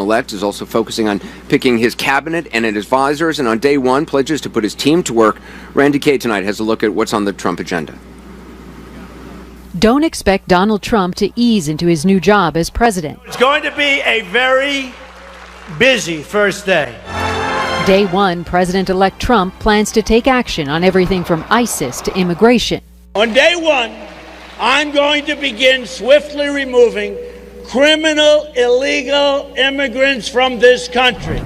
president-elect is also focusing on picking his cabinet and his advisors, and on day one pledges to put his team to work. Randy Kay tonight has a look at what's on the Trump agenda. Don't expect Donald Trump to ease into his new job as president. It's going to be a very busy first day. Day one, President-elect Trump plans to take action on everything from ISIS to immigration. On day one, I'm going to begin swiftly removing criminal, illegal immigrants from this country.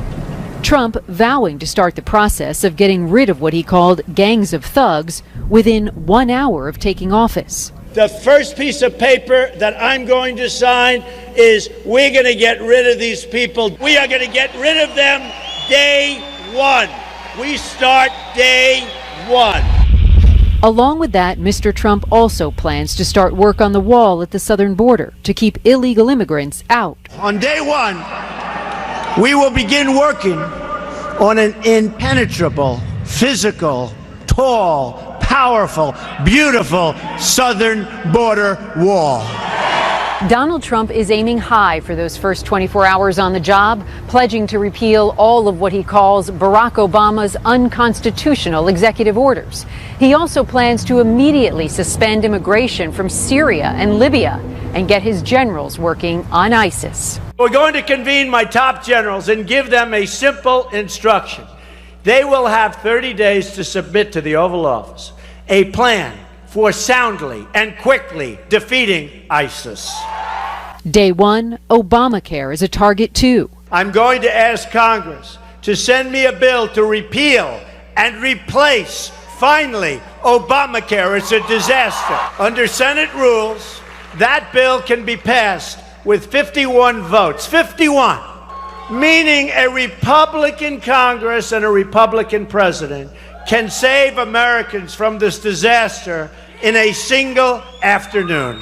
Trump vowing to start the process of getting rid of what he called gangs of thugs within 1 hour of taking office. The first piece of paper that I'm going to sign is we're going to get rid of these people. We are going to get rid of them day one. We start day one. Along with that, Mr. Trump also plans to start work on the wall at the southern border to keep illegal immigrants out. On day one, we will begin working on an impenetrable, physical, tall, powerful, beautiful southern border wall. Donald Trump is aiming high for those first 24 hours on the job, pledging to repeal all of what he calls Barack Obama's unconstitutional executive orders. He also plans to immediately suspend immigration from Syria and Libya and get his generals working on ISIS. We're going to convene my top generals and give them a simple instruction. They will have 30 days to submit to the Oval Office a plan for soundly and quickly defeating ISIS. Day one, Obamacare is a target too. I'm going to ask Congress to send me a bill to repeal and replace, finally, Obamacare. It's a disaster. Under Senate rules, that bill can be passed with 51 votes. 51! Meaning a Republican Congress and a Republican president can save Americans from this disaster in a single afternoon.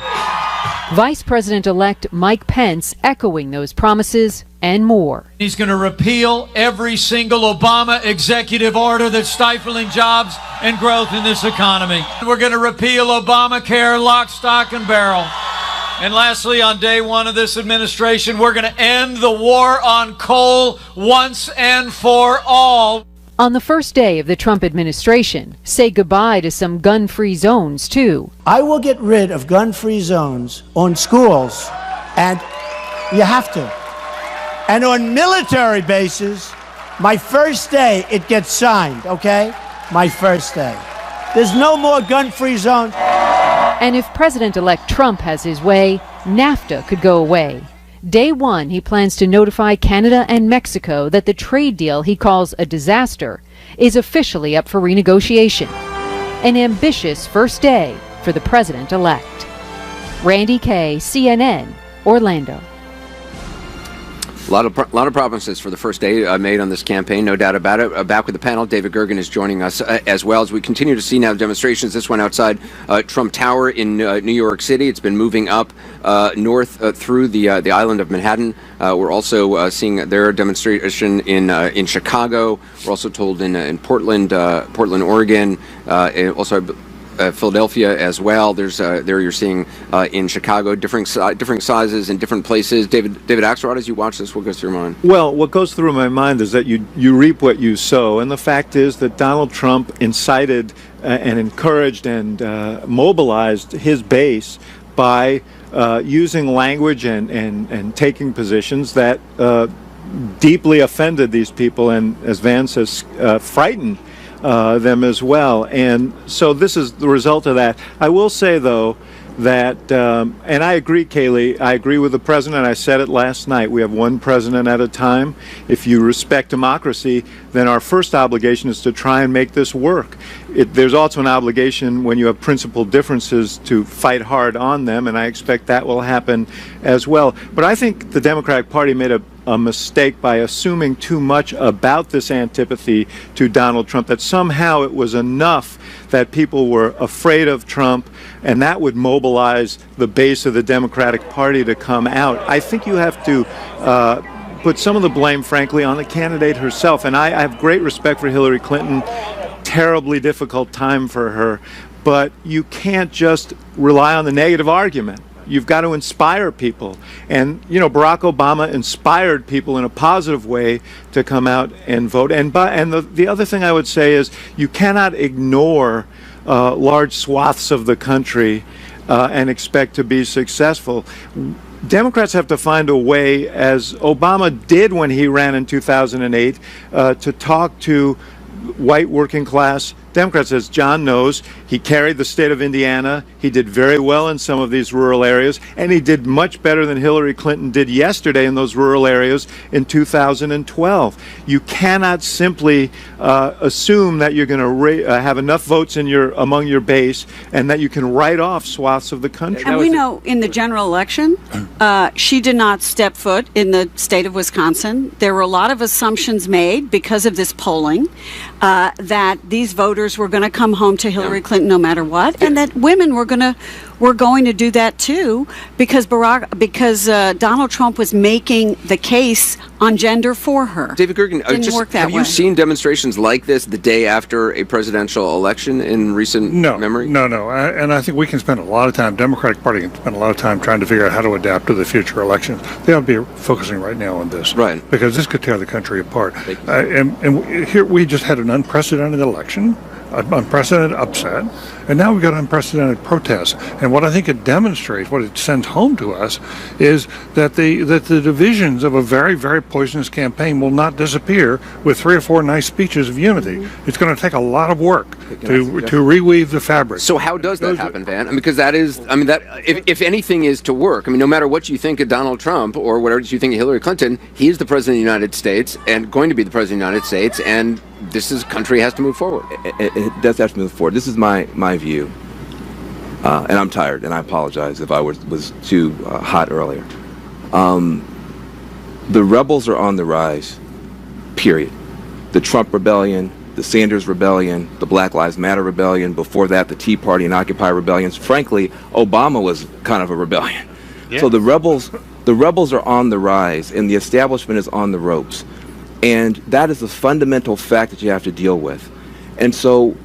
Vice President-elect Mike Pence echoing those promises and more. He's going to repeal every single Obama executive order that's stifling jobs and growth in this economy. We're going to repeal Obamacare lock, stock, and barrel. And lastly, on day one of this administration, we're going to end the war on coal once and for all. On the first day of the Trump administration, say goodbye to some gun-free zones, too. I will get rid of gun-free zones on schools, and you have to. And on military bases, my first day it gets signed, okay? My first day. There's no more gun-free zones. And if President-elect Trump has his way, NAFTA could go away. Day one, he plans to notify Canada and Mexico that the trade deal he calls a disaster is officially up for renegotiation. An ambitious first day for the president-elect. Randy Kay, CNN, Orlando. A lot of promises for the first day made on this campaign, no doubt about it. Back with the panel, David Gergen is joining us as well as we continue to see now demonstrations. This one outside Trump Tower in New York City. It's been moving up north through the island of Manhattan. We're also seeing their demonstration in Chicago. We're also told in Portland, Oregon, also Philadelphia as well. There's there you're seeing in Chicago different sizes in different places. David Axelrod, as you watch this, what goes through your mind? Well, what goes through my mind is that you reap what you sow, and the fact is that Donald Trump incited and encouraged and mobilized his base by using language and taking positions that deeply offended these people, and as Van says, frightened them as well. And so this is the result of that. I will say, though, that, and I agree, Kayleigh, I agree with the president. I said it last night. We have one president at a time. If you respect democracy, then our first obligation is to try and make this work. There's also an obligation when you have principled differences to fight hard on them, and I expect that will happen as well. But I think the Democratic Party made a mistake by assuming too much about this antipathy to Donald Trump, that somehow it was enough that people were afraid of Trump and that would mobilize the base of the Democratic Party to come out. I think you have to put some of the blame, frankly, on the candidate herself. And I have great respect for Hillary Clinton. Terribly difficult time for her. But you can't just rely on the negative argument. You've got to inspire people. And, Barack Obama inspired people in a positive way to come out and vote. And the other thing I would say is you cannot ignore large swaths of the country and expect to be successful. Democrats have to find a way, as Obama did when he ran in 2008, to talk to white working class Democrats. As John knows, he carried the state of Indiana. He did very well in some of these rural areas, and he did much better than Hillary Clinton did yesterday in those rural areas in 2012. You cannot simply assume that you're going to have enough votes among your base and that you can write off swaths of the country. And we know in the general election, she did not step foot in the state of Wisconsin. There were a lot of assumptions made because of this polling that these voters were going to come home to Hillary Clinton no matter what, and that women were going to do that too, because Donald Trump was making the case on gender for her. David Gergen, have you seen demonstrations like this the day after a presidential election in recent memory? No. And I think we can spend a lot of time, Democratic Party can spend a lot of time trying to figure out how to adapt to the future elections. They ought to be focusing right now on this. Right. Because this could tear the country apart. And here we just had an unprecedented election, an unprecedented upset, and now we've got unprecedented protests. And what I think it demonstrates, what it sends home to us, is that the divisions of a very, very poisonous campaign will not disappear with 3 or 4 nice speeches of unity. It's going to take a lot of work to reweave the fabric. So how does that happen, Van? Because that is, if anything is to work, no matter what you think of Donald Trump or whatever you think of Hillary Clinton, he is the president of the United States and going to be the president of the United States, and this country has to move forward. It does have to move forward. This is my view, and I'm tired, and I apologize if I was too hot earlier. The rebels are on the rise, period. The Trump rebellion, the Sanders rebellion, the Black Lives Matter rebellion, before that the Tea Party and Occupy rebellions. Frankly, Obama was kind of a rebellion. Yeah. So the rebels are on the rise, and the establishment is on the ropes. And that is a fundamental fact that you have to deal with. And so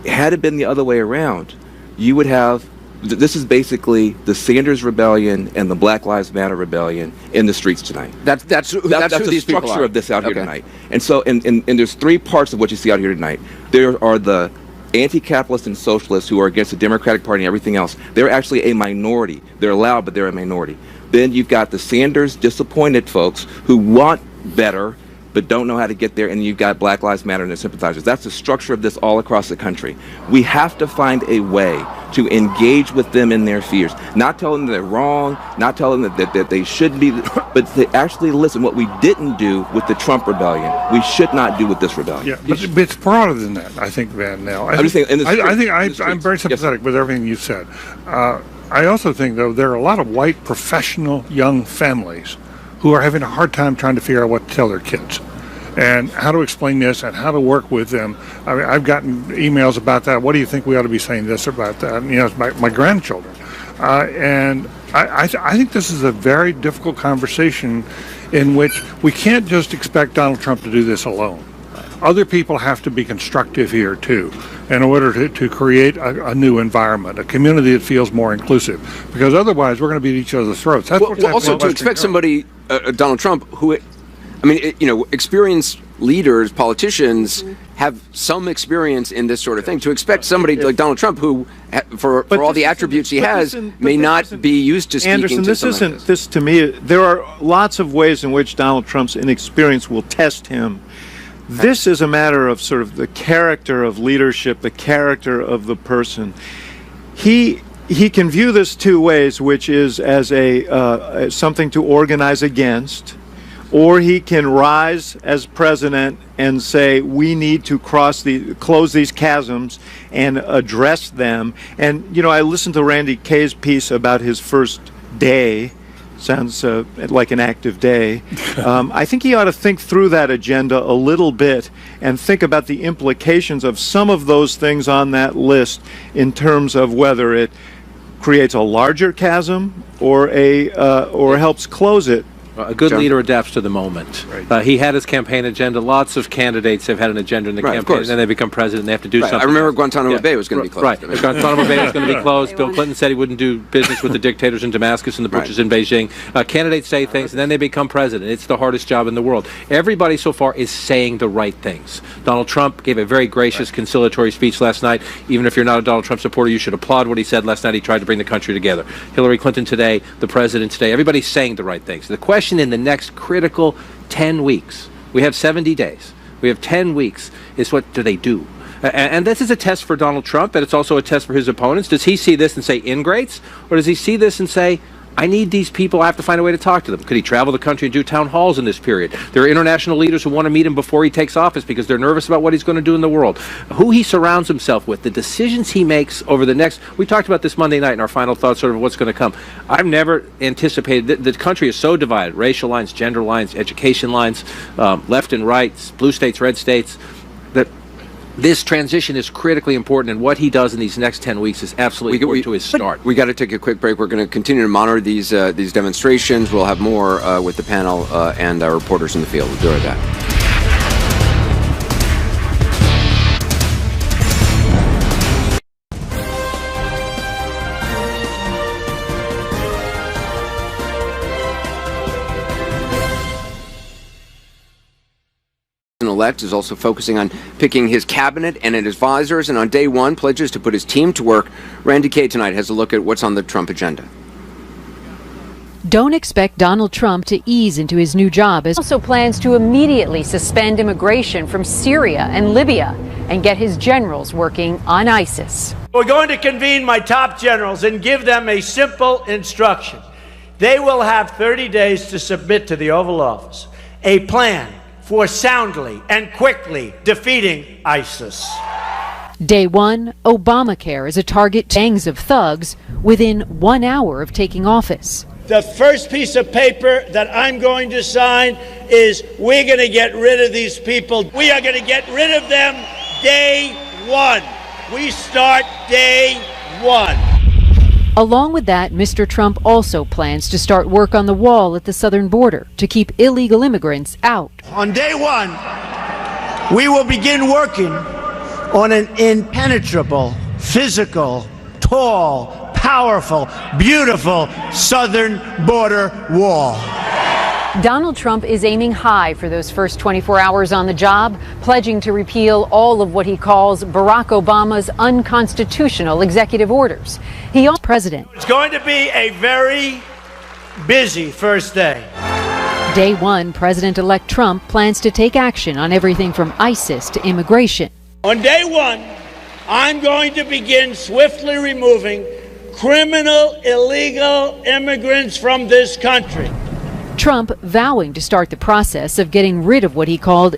had it been the other way around, you would have, this is basically the Sanders rebellion and the Black Lives Matter rebellion in the streets tonight. That's who the structure of this out here tonight. And so, and there's 3 parts of what you see out here tonight. There are the anti-capitalists and socialists who are against the Democratic Party and everything else. They're actually a minority. They're loud, but they're a minority. Then you've got the Sanders disappointed folks who want better but don't know how to get there, and you've got Black Lives Matter and their sympathizers. That's the structure of this all across the country. We have to find a way to engage with them in their fears, not tell them they're wrong, not tell them that they shouldn't be, but to actually listen. What we didn't do with the Trump rebellion, we should not do with this rebellion. Yeah, but it's broader than that, I think, Van. Now, I'm very sympathetic with everything you said. I also think, though, there are a lot of white professional young families who are having a hard time trying to figure out what to tell their kids and how to explain this and how to work with them. I mean, I've gotten emails about that. What do you think we ought to be saying this about that? And, it's my grandchildren. And I think this is a very difficult conversation in which we can't just expect Donald Trump to do this alone. Other people have to be constructive here, too, in order to create a new environment, a community that feels more inclusive. Because otherwise, we're going to beat each other's throats. That's what's also, to expect somebody, Donald Trump, who, experienced leaders, politicians, have some experience in this sort of thing. To expect somebody like Donald Trump, who, for all the attributes he has, may not be used to speaking to something like this. To me, there are lots of ways in which Donald Trump's inexperience will test him. This is a matter of sort of the character of leadership, the character of the person. He can view this 2 ways, which is as something to organize against, or he can rise as president and say we need to close these chasms and address them. And I listened to Randy Kaye's piece about his first day. Sounds like an active day. I think he ought to think through that agenda a little bit and think about the implications of some of those things on that list in terms of whether it creates a larger chasm or helps close it. A good leader adapts to the moment. Right. He had his campaign agenda. Lots of candidates have had an agenda in the campaign, and then they become president, and they have to do something. I remember Guantanamo Bay was going to be closed. Right. Guantanamo Bay was going to be closed. Bill Clinton said he wouldn't do business with the dictators in Damascus and the Bushes in Beijing. Candidates say things, and then they become president. It's the hardest job in the world. Everybody so far is saying the right things. Donald Trump gave a very gracious, conciliatory speech last night. Even if you're not a Donald Trump supporter, you should applaud what he said last night. He tried to bring the country together. Hillary Clinton today, the president today, everybody's saying the right things. The question in the next critical 10 weeks, we have 70 days, we have 10 weeks, is what do they do? And this is a test for Donald Trump, and it's also a test for his opponents. Does he see this and say ingrates, or does he see this and say, I need these people, I have to find a way to talk to them? Could he travel the country and do town halls in this period? There are international leaders who want to meet him before he takes office because they're nervous about what he's going to do in the world. Who he surrounds himself with, the decisions he makes over the next... We talked about this Monday night in our final thoughts, sort of what's going to come. I've never anticipated... The country is so divided. Racial lines, gender lines, education lines, left and right, blue states, red states, that this transition is critically important, and what he does in these next 10 weeks is absolutely important to his start. We got to take a quick break. We're going to continue to monitor these demonstrations. We'll have more with the panel and our reporters in the field. We'll do that. Elect is also focusing on picking his cabinet and his advisors, and on day one pledges to put his team to work. Randy Kay tonight has a look at what's on the Trump agenda. Don't expect Donald Trump to ease into his new job. He also plans to immediately suspend immigration from Syria and Libya and get his generals working on ISIS. We're going to convene my top generals and give them a simple instruction. They will have 30 days to submit to the Oval Office a plan for soundly and quickly defeating ISIS. Day one, Obamacare is a target to gangs of thugs within 1 hour of taking office. The first piece of paper that I'm going to sign is we're going to get rid of these people. We are going to get rid of them day one. We start day one. Along with that, Mr. Trump also plans to start work on the wall at the southern border to keep illegal immigrants out. On day one, we will begin working on an impenetrable, physical, tall, powerful, beautiful southern border wall. Donald Trump is aiming high for those first 24 hours on the job, pledging to repeal all of what he calls Barack Obama's unconstitutional executive orders. He also president. It's going to be a very busy first day. Day one, President-elect Trump plans to take action on everything from ISIS to immigration. On day one, I'm going to begin swiftly removing criminal, illegal immigrants from this country. Trump vowing to start the process of getting rid of what he called